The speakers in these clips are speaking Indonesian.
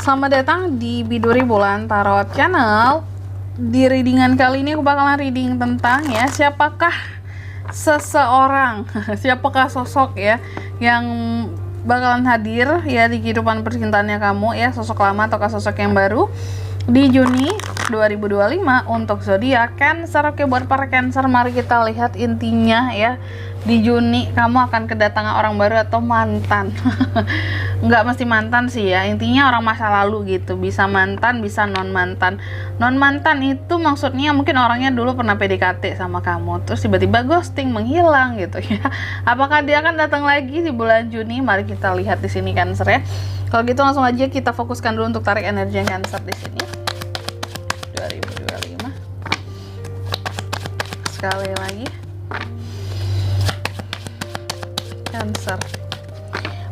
Selamat datang di Biduri Bulan Tarot Channel. Di readingan kali ini aku bakalan reading tentang ya, siapakah seseorang, siapakah sosok ya yang bakalan hadir ya di kehidupan percintaannya kamu ya, sosok lama ataukah sosok yang baru di Juni 2025 untuk zodiak Cancer. Oke, buat para Cancer, mari kita lihat intinya ya. Di Juni kamu akan kedatangan orang baru atau mantan. Nggak mesti mantan sih ya, intinya orang masa lalu gitu. Bisa mantan, bisa non mantan. Non mantan itu maksudnya mungkin orangnya dulu pernah PDKT sama kamu, terus tiba-tiba ghosting, menghilang gitu ya. Apakah dia akan datang lagi di bulan Juni? Mari kita lihat di sini Cancer ya. Kalau gitu langsung aja kita fokuskan dulu untuk tarik energi Cancer di sini. 2025. Sekali lagi. Cancer.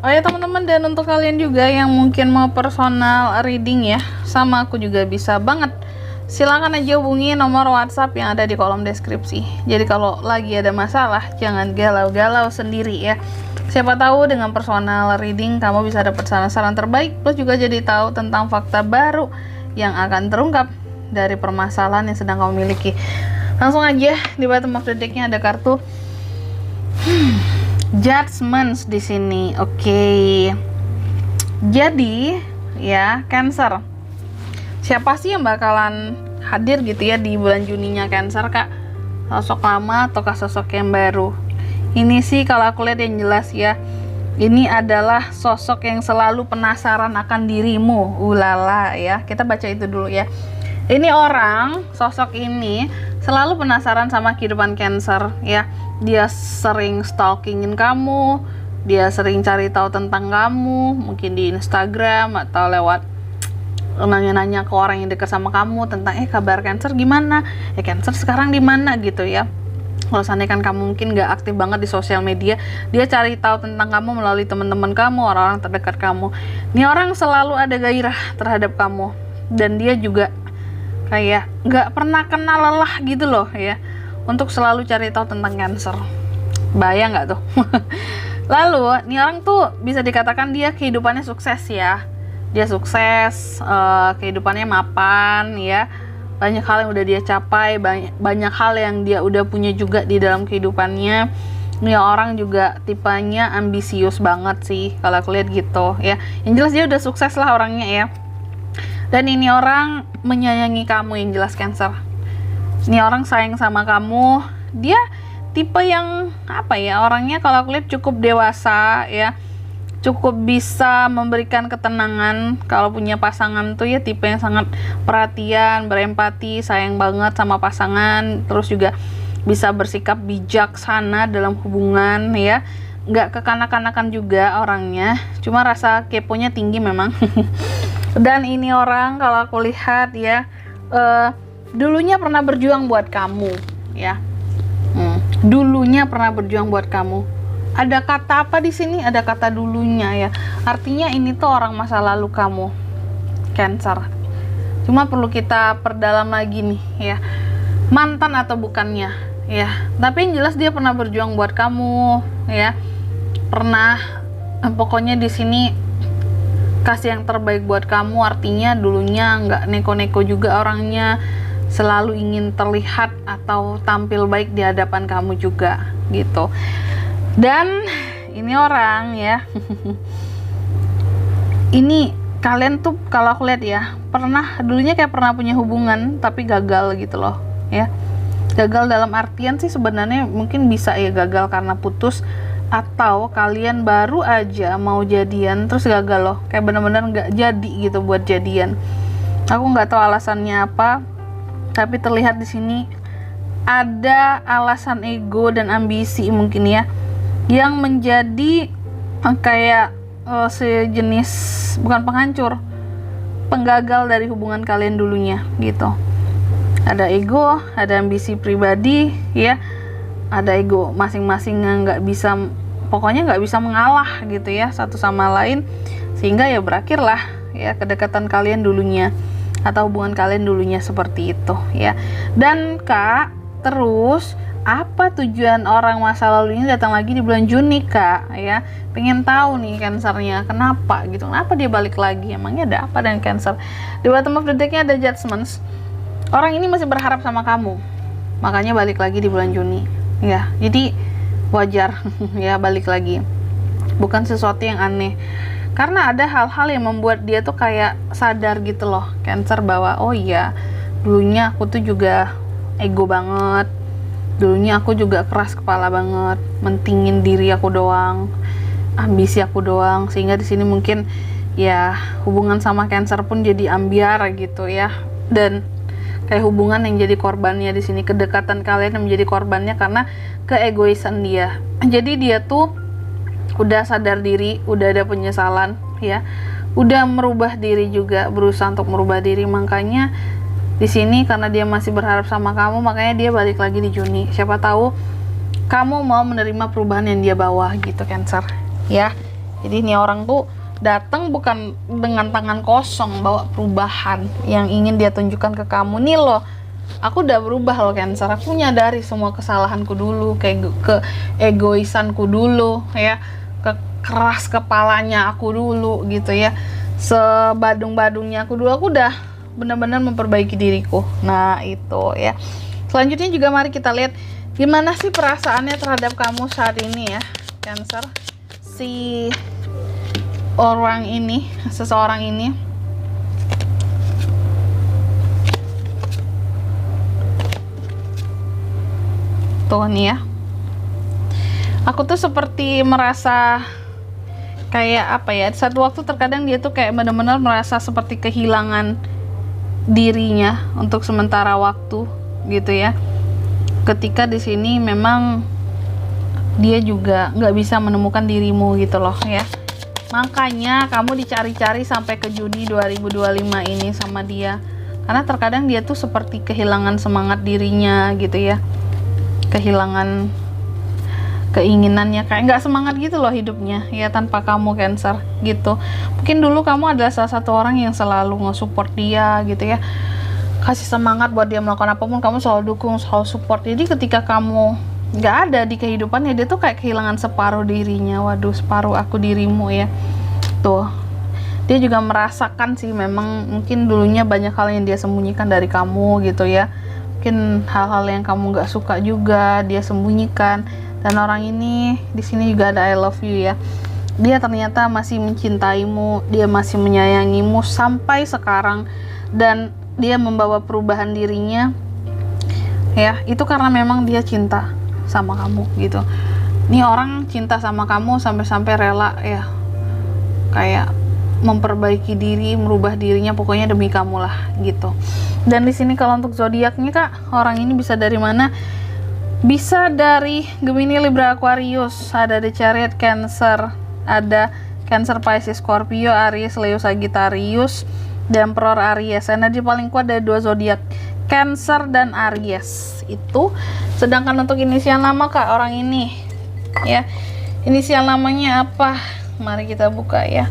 Oh ya teman-teman, dan untuk kalian juga yang mungkin mau personal reading ya, sama aku juga bisa banget. Silahkan aja hubungi nomor WhatsApp yang ada di kolom deskripsi. Jadi kalau lagi ada masalah, jangan galau-galau sendiri ya. Siapa tahu dengan personal reading kamu bisa dapat saran-saran terbaik, plus juga jadi tahu tentang fakta baru yang akan terungkap dari permasalahan yang sedang kamu miliki. Langsung aja di bottom of the deck-nya ada kartu Judgments di sini. Oke. Jadi ya Cancer, siapa sih yang bakalan hadir gitu ya di bulan Juninya Cancer, Kak? Sosok lama ataukah sosok yang baru? Ini sih kalau aku lihat yang jelas ya, ini adalah sosok yang selalu penasaran akan dirimu. Ulala ya. Kita baca itu dulu ya. Ini orang, sosok ini selalu penasaran sama kehidupan Cancer ya. Dia sering stalkingin kamu, dia sering cari tahu tentang kamu, mungkin di Instagram atau lewat nanya-nanya ke orang yang dekat sama kamu tentang kabar Cancer gimana, Cancer sekarang di mana gitu ya. Kalau seandainya kan kamu mungkin nggak aktif banget di sosial media, dia cari tahu tentang kamu melalui teman-teman kamu, orang-orang terdekat kamu. Ini orang selalu ada gairah terhadap kamu, dan dia juga kayak nggak pernah kenal lelah gitu loh ya, untuk selalu cari tahu tentang Cancer. Bayang nggak tuh? Lalu, nih orang tuh bisa dikatakan dia kehidupannya sukses ya. Dia sukses, kehidupannya mapan ya. Banyak hal yang udah dia capai, banyak hal yang dia udah punya juga di dalam kehidupannya. Nih orang juga tipenya ambisius banget sih, kalau aku lihat gitu ya. Yang jelas dia udah sukses lah orangnya ya. Dan ini orang menyayangi kamu yang jelas Cancer. Ini orang sayang sama kamu. Dia tipe yang apa ya, orangnya kalau aku lihat cukup dewasa ya, cukup bisa memberikan ketenangan. Kalau punya pasangan tuh ya tipe yang sangat perhatian, berempati, sayang banget sama pasangan. Terus juga bisa bersikap bijaksana dalam hubungan ya. Nggak kekanak-kanakan juga orangnya, cuma rasa keponya tinggi memang. Dan ini orang kalau aku lihat ya, dulunya pernah berjuang buat kamu ya. Dulunya pernah berjuang buat kamu. Ada kata apa di sini? Ada kata dulunya ya. Artinya ini tuh orang masa lalu kamu Cancer. Cuma perlu kita perdalam lagi nih ya, mantan atau bukannya ya. Tapi yang jelas dia pernah berjuang buat kamu ya. Pernah, pokoknya di sini kasih yang terbaik buat kamu. Artinya dulunya nggak neko-neko juga orangnya, selalu ingin terlihat atau tampil baik di hadapan kamu juga gitu. Dan ini orang ya ini kalian tuh kalau aku lihat ya, dulunya kayak pernah punya hubungan tapi gagal gitu loh ya. Gagal dalam artian sih sebenarnya mungkin bisa ya gagal karena putus, atau kalian baru aja mau jadian terus gagal loh, kayak bener-bener nggak jadi gitu buat jadian. Aku nggak tahu alasannya apa, tapi terlihat di sini ada alasan ego dan ambisi mungkin ya, yang menjadi kayak sejenis, bukan penghancur, penggagal dari hubungan kalian dulunya gitu. Ada ego, ada ambisi pribadi ya, ada ego masing-masing yang nggak bisa, pokoknya nggak bisa mengalah gitu ya satu sama lain, sehingga ya berakhirlah ya kedekatan kalian dulunya atau hubungan kalian dulunya seperti itu ya. Dan Kak, Terus apa tujuan orang masa lalu ini datang lagi di bulan Juni, Kak? Ya, pengen tahu nih Cancernya, kenapa gitu? Kenapa dia balik lagi? Emangnya ada apa dengan Cancer? Di bottom of the deck-nya ada Judgments. Orang ini masih berharap sama kamu, makanya balik lagi di bulan Juni. Ya, jadi wajar ya balik lagi. Bukan sesuatu yang aneh. Karena ada hal-hal yang membuat dia tuh kayak sadar gitu loh, Cancer, bahwa oh iya, dulunya aku tuh juga ego banget. Dulunya aku juga keras kepala banget, mentingin diri aku doang, ambisi aku doang, sehingga di sini mungkin ya hubungan sama Cancer pun jadi ambiar gitu ya. Dan kayak hubungan yang jadi korbannya di sini, kedekatan kalian yang menjadi korbannya karena keegoisan dia. Jadi dia tuh udah sadar diri, udah ada penyesalan ya, udah merubah diri juga, berusaha untuk merubah diri. Makanya di sini karena dia masih berharap sama kamu, makanya dia balik lagi di Juni. Siapa tahu kamu mau menerima perubahan yang dia bawa gitu, Cancer ya. Jadi ini orang tuh datang bukan dengan tangan kosong, bawa perubahan yang ingin dia tunjukkan ke kamu. Nih loh, aku udah berubah loh, Cancer. Aku menyadari semua kesalahanku dulu, kayak ke egoisanku dulu ya, ke keras kepalanya aku dulu gitu ya, sebadung-badungnya aku dulu. Aku udah benar-benar memperbaiki diriku. Nah itu ya. Selanjutnya juga mari kita lihat gimana sih perasaannya terhadap kamu saat ini ya, Cancer. Si orang ini, seseorang ini tuh nih ya, aku tuh seperti merasa kayak apa ya, satu waktu terkadang dia tuh kayak benar-benar merasa seperti kehilangan dirinya untuk sementara waktu gitu ya. Ketika di sini memang dia juga nggak bisa menemukan dirimu gitu loh ya. Makanya kamu dicari-cari sampai ke Juni 2025 ini sama dia, karena terkadang dia tuh seperti kehilangan semangat dirinya gitu ya, kehilangan keinginannya, kayak nggak semangat gitu loh hidupnya ya tanpa kamu, Cancer gitu. Mungkin dulu kamu adalah salah satu orang yang selalu nge-support dia gitu ya, kasih semangat buat dia melakukan apapun, kamu selalu dukung, selalu support. Jadi ketika kamu nggak ada di kehidupannya, dia tuh kayak kehilangan separuh dirinya. Waduh, separuh aku dirimu ya. Tuh, dia juga merasakan sih, memang mungkin dulunya banyak hal yang dia sembunyikan dari kamu gitu ya. Mungkin hal-hal yang kamu nggak suka juga dia sembunyikan. Dan orang ini di sini juga ada I love you ya. Dia ternyata masih mencintaimu, dia masih menyayangimu sampai sekarang, dan dia membawa perubahan dirinya ya. Itu karena memang dia cinta sama kamu gitu. Ini orang cinta sama kamu sampai-sampai rela ya, kayak memperbaiki diri, merubah dirinya pokoknya demi kamu lah gitu. Dan di sini kalau untuk zodiaknya, Kak, orang ini bisa dari mana? Bisa dari Gemini, Libra, Aquarius, ada The Chariot, Cancer, ada Cancer, Pisces, Scorpio, Aries, Leo, Sagittarius, dan Emperor, Aries. Energi paling kuat dari dua zodiak, Cancer dan Aries itu. Sedangkan untuk inisial nama, Kak, orang ini ya, inisial namanya apa? Mari kita buka ya.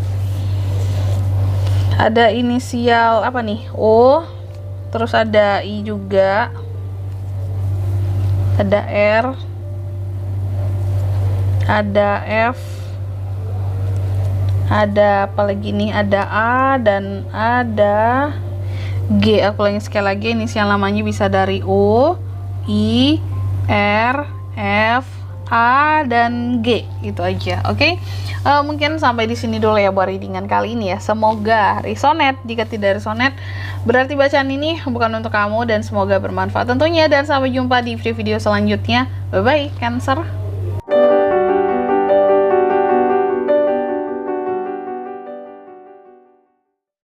Ada inisial apa nih? O, terus ada I juga, ada R, ada F, ada apa lagi nih, ada A, dan ada G. Aku ulangi sekali lagi, inisial namanya bisa dari O, I, R, F, A, dan G. Itu aja, oke? Mungkin sampai di sini dulu ya buat readingan kali ini ya. Semoga resonate. Jika tidak resonate, berarti bacaan ini bukan untuk kamu, dan semoga bermanfaat tentunya. Dan sampai jumpa di video selanjutnya. Bye bye, Cancer.